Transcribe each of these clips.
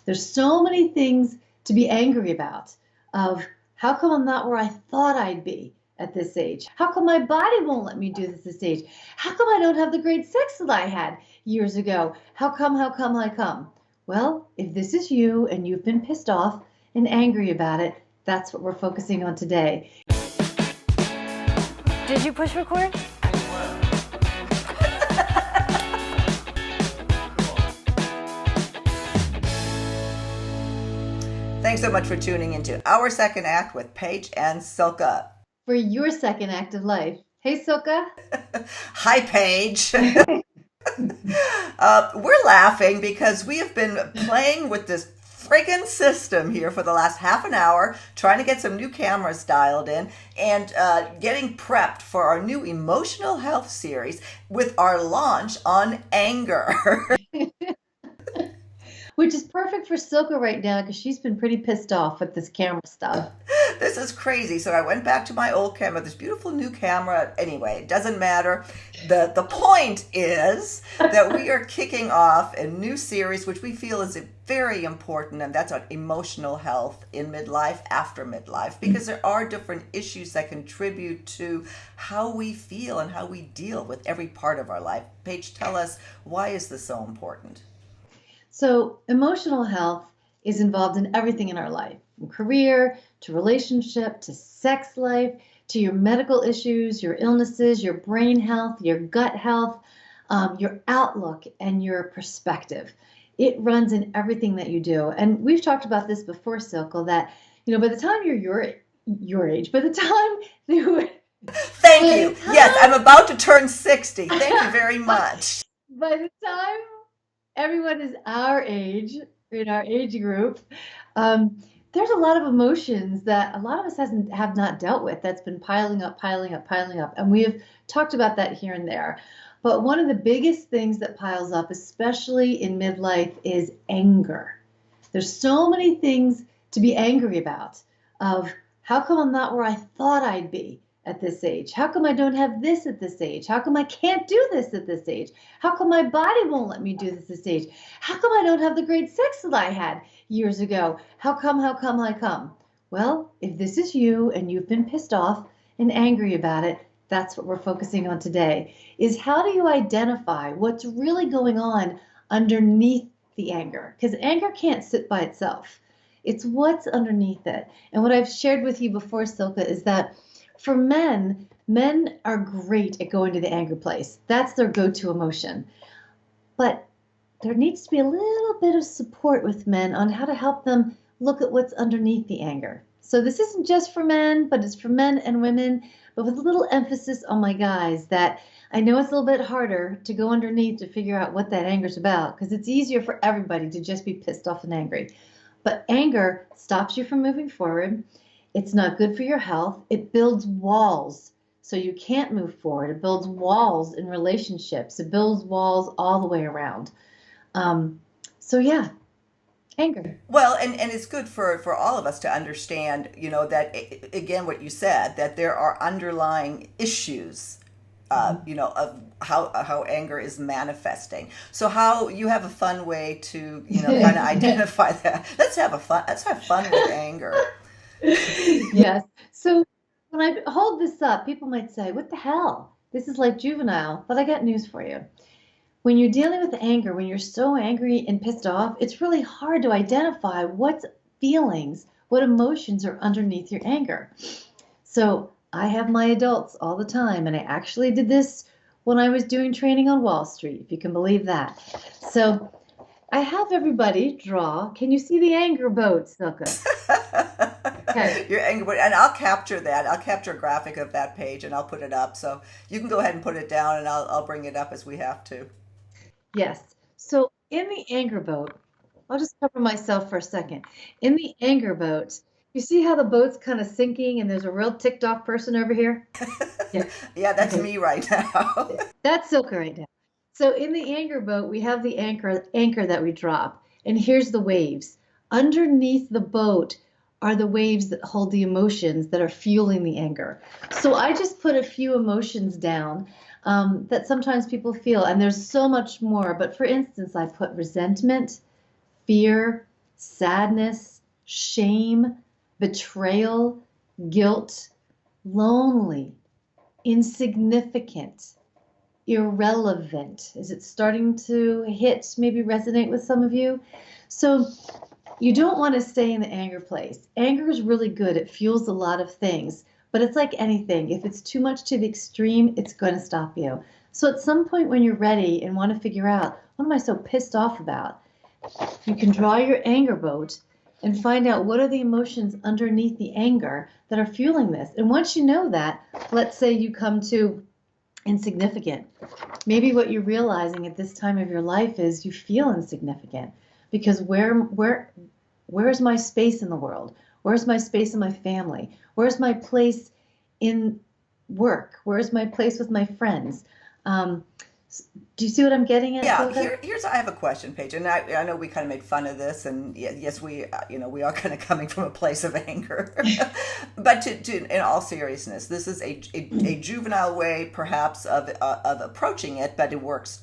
There's so many things to be angry about of how come I'm not where I thought I'd be at this age? How come my body won't let me do this at this age? How come I don't have the great sex that I had years ago? How come? Well, if this is you and you've been pissed off and angry about it, that's what we're focusing on today. Did you push record? Thanks so much for tuning into our second act with Paige and Silka. For your second act of life. Hey, Silka. Hi, Paige. We're laughing because we have been playing with this friggin' system here for the last half an hour, trying to get some new cameras dialed in and getting prepped for our new emotional health series with our launch on anger. Which is perfect for Silka right now because she's been pretty pissed off with this camera stuff. This is crazy. So I went back to my old camera, this beautiful new camera. Anyway, it doesn't matter. The point is that we are kicking off a new series, which we feel is very important, and that's on emotional health in midlife, after midlife, because there are different issues that contribute to how we feel and how we deal with every part of our life. Paige, tell us, why is this so important? So emotional health is involved in everything in our life, from career to relationship to sex life to your medical issues, your illnesses, your brain health, your gut health, your outlook, and your perspective. It runs in everything that you do. And we've talked about this before, Silko, that by the time you're your age, by the time you Thank you. Yes, I'm about to turn 60. Thank you very much. By the time everyone is our age, in our age group, there's a lot of emotions that a lot of us have not dealt with that's been piling up. And we have talked about that here and there. But one of the biggest things that piles up, especially in midlife, is anger. There's so many things to be angry about of how come I'm not where I thought I'd be at this age? How come I don't have this at this age? How come I can't do this at this age? How come my body won't let me do this at this age? How come I don't have the great sex that I had years ago? How come? Well, if this is you and you've been pissed off and angry about it, that's what we're focusing on today, is how do you identify what's really going on underneath the anger? Because anger can't sit by itself. It's what's underneath it. And what I've shared with you before, Silka, is that for men are great at going to the anger place. That's their go-to emotion. But there needs to be a little bit of support with men on how to help them look at what's underneath the anger. So this isn't just for men, but it's for men and women, but with a little emphasis on my guys, that I know it's a little bit harder to go underneath to figure out what that anger's about, because it's easier for everybody to just be pissed off and angry. But anger stops you from moving forward. It's not good for your health. It builds walls so you can't move forward. It builds walls in relationships. It builds walls all the way around. So yeah, anger. Well, and it's good for all of us to understand, that, again, what you said, that there are underlying issues, of how anger is manifesting. So how you have a fun way to, kind of identify that. Let's have fun with anger. Yes. So when I hold this up, people might say, what the hell? This is like juvenile. But I got news for you. When you're dealing with anger, when you're so angry and pissed off, it's really hard to identify what feelings, what emotions are underneath your anger. So I have my adults all the time, and I actually did this when I was doing training on Wall Street, if you can believe that. So I have everybody draw. Can you see the anger boat, Silka? Okay. Your anger, and I'll capture that. I'll capture a graphic of that page, and I'll put it up. So you can go ahead and put it down, and I'll bring it up as we have to. Yes. So in the anger boat, I'll just cover myself for a second. In the anger boat, you see how the boat's kind of sinking, and there's a real ticked off person over here? Yeah. Yeah, that's me right now. That's Silka right now. So in the anger boat, we have the anchor that we drop, and here's the waves. Underneath the boat are the waves that hold the emotions that are fueling the anger. So I just put a few emotions down that sometimes people feel, and there's so much more. But for instance, I put resentment, fear, sadness, shame, betrayal, guilt, lonely, insignificant, irrelevant. Is it starting to hit, maybe resonate with some of you? So you don't want to stay in the anger place. Anger is really good. It fuels a lot of things, but it's like anything. If it's too much to the extreme, it's going to stop you. So at some point when you're ready and want to figure out, what am I so pissed off about? You can draw your anger boat and find out what are the emotions underneath the anger that are fueling this. And once you know that, let's say you come to insignificant. Maybe what you're realizing at this time of your life is you feel insignificant because where's my space in the world? Where's my space in my family? Where's my place in work? Where's my place with my friends? Um, do you see what I'm getting at, Yeah, Silka? here's I have a question, Paige, and I know we kind of made fun of this, and yes, we we are kind of coming from a place of anger, but in all seriousness, this is a juvenile way, perhaps, of approaching it, but it works,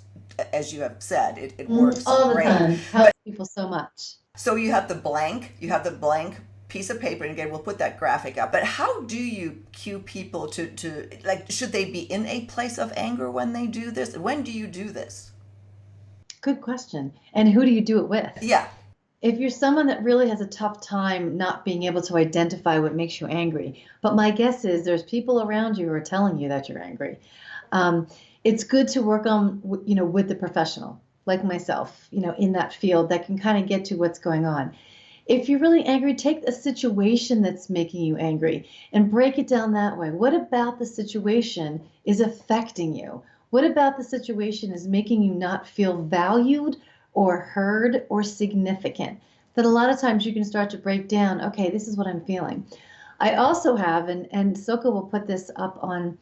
as you have said, it works All the great. time. But Helps people so much. so you have the blank piece of paper, and again, we'll put that graphic up. But how do you cue people to like? Should they be in a place of anger when they do this? When do you do this? Good question. And who do you do it with? Yeah. If you're someone that really has a tough time not being able to identify what makes you angry, but my guess is there's people around you who are telling you that you're angry. Um, it's good to work on, with the professional, like myself, in that field that can kind of get to what's going on. If you're really angry, take a situation that's making you angry and break it down that way. What about the situation is affecting you? What about the situation is making you not feel valued or heard or significant? That a lot of times you can start to break down, okay, this is what I'm feeling. I also have, and Silka will put this up on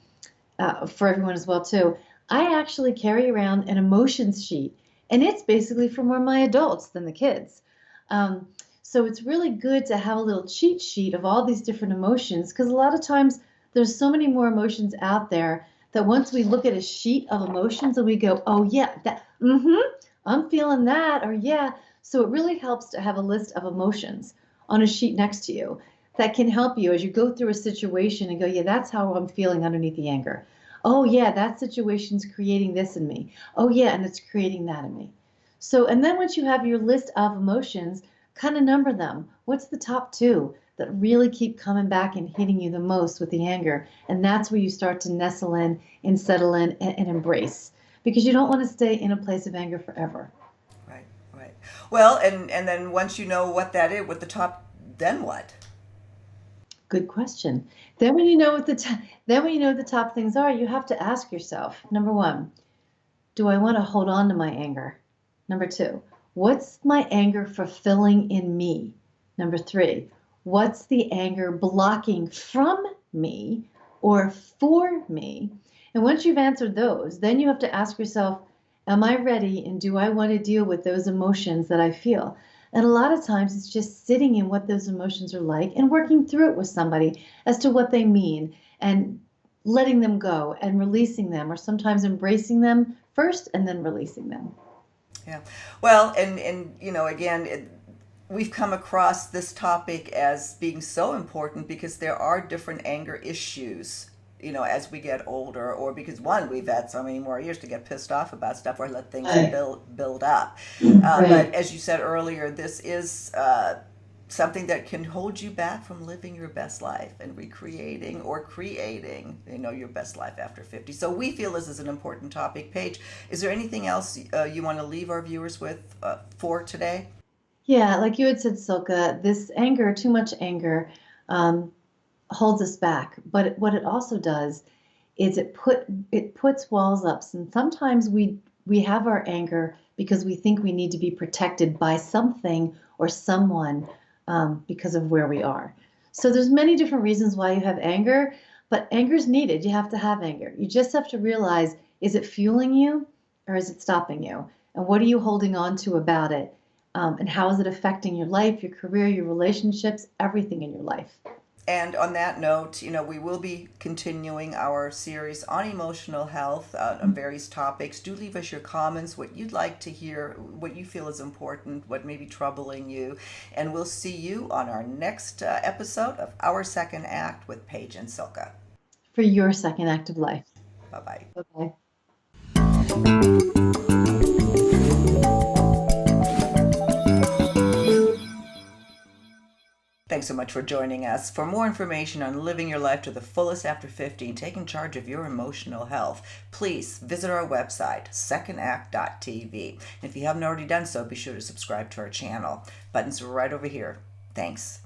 for everyone as well too. I actually carry around an emotions sheet, and it's basically for more my adults than the kids. Um, so it's really good to have a little cheat sheet of all these different emotions because a lot of times there's so many more emotions out there that once we look at a sheet of emotions and we go, oh yeah, I'm feeling that, or yeah. So it really helps to have a list of emotions on a sheet next to you that can help you as you go through a situation and go, yeah, that's how I'm feeling underneath the anger. Oh yeah, that situation's creating this in me. Oh yeah, and it's creating that in me. So, and then once you have your list of emotions, kind of number them. What's the top two that really keep coming back and hitting you the most with the anger? And that's where you start to nestle in and settle in and embrace because you don't want to stay in a place of anger forever. Right, right. Well, and then once you know what that is, what the top, then what? Good question. Then when you know what then when you know what the top things are, you have to ask yourself, number one, do I want to hold on to my anger? Number two, what's my anger fulfilling in me? Number three, what's the anger blocking from me or for me? And once you've answered those, then you have to ask yourself, am I ready and do I want to deal with those emotions that I feel? And a lot of times it's just sitting in what those emotions are like and working through it with somebody as to what they mean and letting them go and releasing them, or sometimes embracing them first and then releasing them. Yeah. Well, and again, we've come across this topic as being so important because there are different anger issues, as we get older, or because one, we've had so many more years to get pissed off about stuff or let things Right. build up. Right. But as you said earlier, this is something that can hold you back from living your best life and recreating or creating, your best life after 50. So we feel this is an important topic. Paige, is there anything else you want to leave our viewers with for today? Yeah, like you had said, Silka, this anger, too much anger, um, holds us back. But what it also does is it puts walls up. And sometimes we have our anger because we think we need to be protected by something or someone because of where we are. So there's many different reasons why you have anger, but anger is needed. You have to have anger. You just have to realize, is it fueling you or is it stopping you? And what are you holding on to about it? And how is it affecting your life, your career, your relationships, everything in your life? And on that note, we will be continuing our series on emotional health on various topics. Do leave us your comments, what you'd like to hear, what you feel is important, what may be troubling you. And we'll see you on our next episode of Our Second Act with Paige and Silka. For your second act of life. Bye bye. Bye-bye. Thanks so much for joining us. For more information on living your life to the fullest after 50 and taking charge of your emotional health, please visit our website, secondact.tv. And if you haven't already done so, be sure to subscribe to our channel. Buttons are right over here. Thanks.